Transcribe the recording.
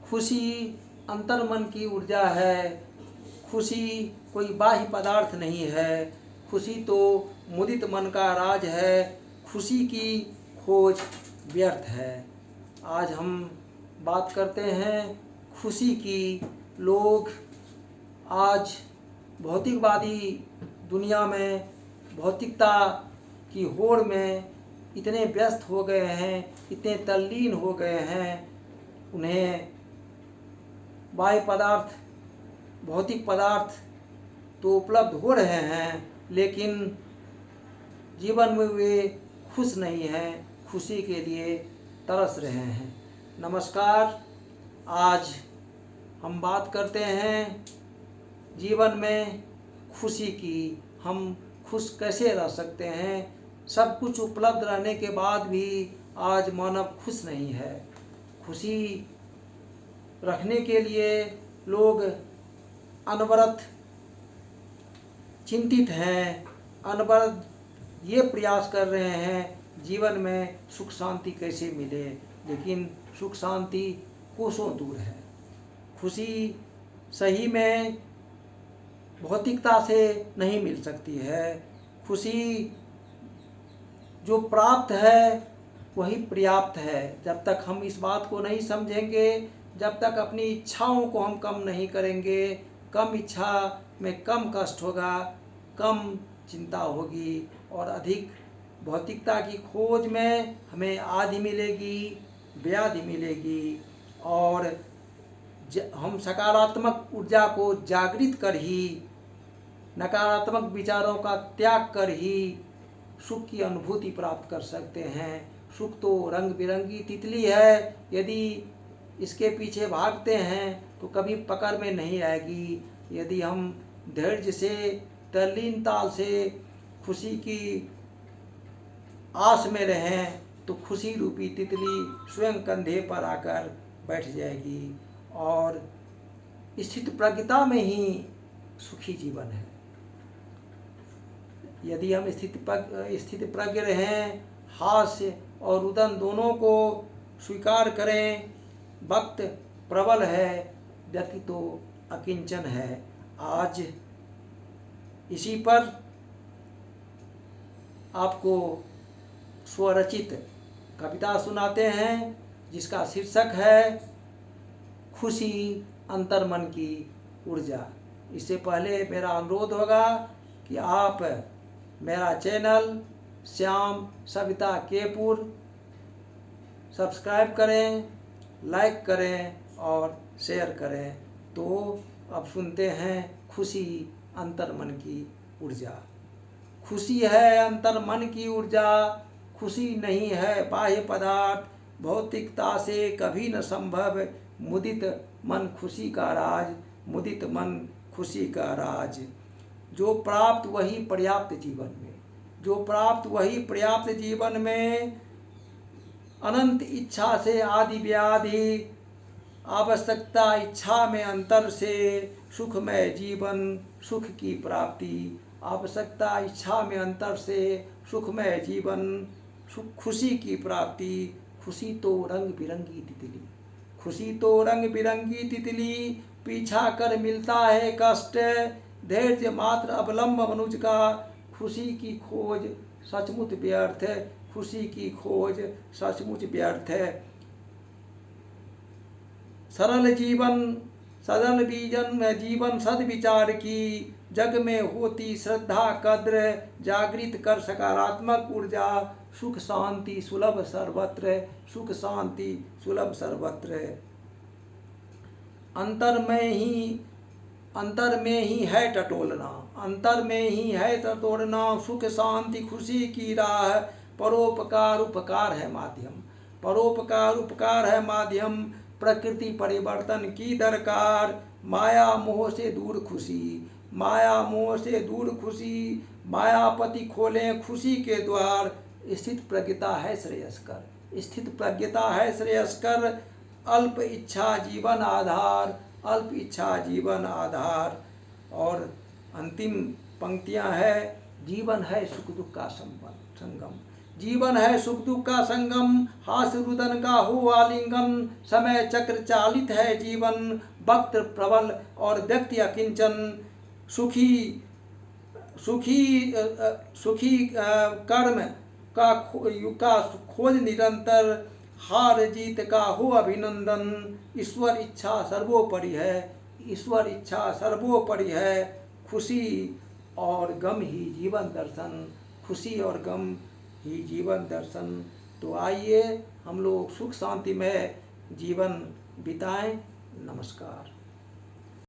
खुशी अंतर्मन की ऊर्जा है। खुशी कोई बाह्य पदार्थ नहीं है। खुशी तो मुदित मन का राज है। खुशी की खोज व्यर्थ है। आज हम बात करते हैं खुशी की। लोग आज भौतिकवादी दुनिया में भौतिकता की होड़ में इतने व्यस्त हो गए हैं, इतने तल्लीन हो गए हैं, उन्हें बाह्य पदार्थ, भौतिक पदार्थ तो उपलब्ध हो रहे हैं, लेकिन जीवन में वे खुश नहीं हैं, खुशी के लिए तरस रहे हैं। नमस्कार, आज हम बात करते हैं जीवन में खुशी की। हम खुश कैसे रह सकते हैं? सब कुछ उपलब्ध रहने के बाद भी आज मानव खुश नहीं है। खुशी रखने के लिए लोग अनवरत चिंतित हैं, अनवरत ये प्रयास कर रहे हैं जीवन में सुख शांति कैसे मिले, लेकिन सुख शांति कोसों दूर है। खुशी सही में भौतिकता से नहीं मिल सकती है। खुशी जो प्राप्त है वही पर्याप्त है। जब तक हम इस बात को नहीं समझेंगे, जब तक अपनी इच्छाओं को हम कम नहीं करेंगे, कम इच्छा में कम कष्ट होगा, कम चिंता होगी और अधिक भौतिकता की खोज में हमें आदि मिलेगी, व्याधि मिलेगी। और हम सकारात्मक ऊर्जा को जागृत कर ही, नकारात्मक विचारों का त्याग कर ही सुख की अनुभूति प्राप्त कर सकते हैं। सुख तो रंग बिरंगी तितली है, यदि इसके पीछे भागते हैं तो कभी पकड़ में नहीं आएगी। यदि हम धैर्य से, तल्लीनता से खुशी की आस में रहें तो खुशी रूपी तितली स्वयं कंधे पर आकर बैठ जाएगी। और स्थित प्रज्ञता में ही सुखी जीवन है। यदि हम स्थित प्रज्ञ रहें, हास्य और रुदन दोनों को स्वीकार करें, वक्त प्रबल है, व्यक्ति तो अकिंचन है। आज इसी पर आपको स्वरचित कविता सुनाते हैं, जिसका शीर्षक है खुशी अंतर्मन की ऊर्जा। इससे पहले मेरा अनुरोध होगा कि आप मेरा चैनल श्याम सविता केपुर सब्सक्राइब करें, लाइक करें और शेयर करें। तो अब सुनते हैं खुशी अंतर्मन की ऊर्जा। खुशी है अंतर्मन की ऊर्जा, खुशी नहीं है बाह्य पदार्थ, भौतिकता से कभी न संभव, मुदित मन खुशी का राज, मुदित मन खुशी का राज। जो प्राप्त वही पर्याप्त जीवन में, जो प्राप्त वही पर्याप्त जीवन में, अनंत इच्छा से आदि व्याधि, आवश्यकता इच्छा में अंतर से सुखमय जीवन, सुख की प्राप्ति। आवश्यकता इच्छा में अंतर से सुखमय जीवन, खुशी की प्राप्ति। खुशी तो रंग बिरंगी तितली, खुशी तो रंग बिरंगी तितली, पीछा कर मिलता है कष्ट, धैर्य मात्र अवलंब मनुज का। खुशी की खोज सचमुच व्यर्थ है, खुशी की खोज सचमुच व्यर्थ है। सरल जीवन सदल बीजन में जीवन सद्विचार की, जग में होती श्रद्धा कद्र, जागृत कर सकारात्मक ऊर्जा, सुख शांति सुलभ सर्वत्र, सुख शांति सुलभ सर्वत्र। अंतर में ही है टटोलना, अंतर में ही है टटोलना, सुख शांति खुशी की राह, परोपकार उपकार है माध्यम, परोपकार उपकार है माध्यम, प्रकृति परिवर्तन की दरकार, माया मोह से दूर खुशी, माया मोह से दूर खुशी, मायापति खोलें खुशी के द्वार। स्थित प्रज्ञता है श्रेयस्कर, स्थित प्रज्ञता है श्रेयस्कर, अल्प इच्छा जीवन आधार, अल्प इच्छा जीवन आधार। और अंतिम पंक्तियां है, जीवन है सुख दुख का संगम, जीवन है सुख दुख का संगम, हास्य रुदन का हो आलिंगन। समय चक्र चालित है जीवन, वक्त प्रबल और व्यक्ति अकिंचन। सुखी सुखी सुखी कर्म का खोज निरंतर, हार जीत का हो अभिनंदन। ईश्वर इच्छा सर्वोपरि है, ईश्वर इच्छा सर्वोपरि है। खुशी और गम ही जीवन दर्शन, खुशी और गम ही जीवन दर्शन। तो आइए हम लोग सुख शांति में जीवन बिताएं। नमस्कार।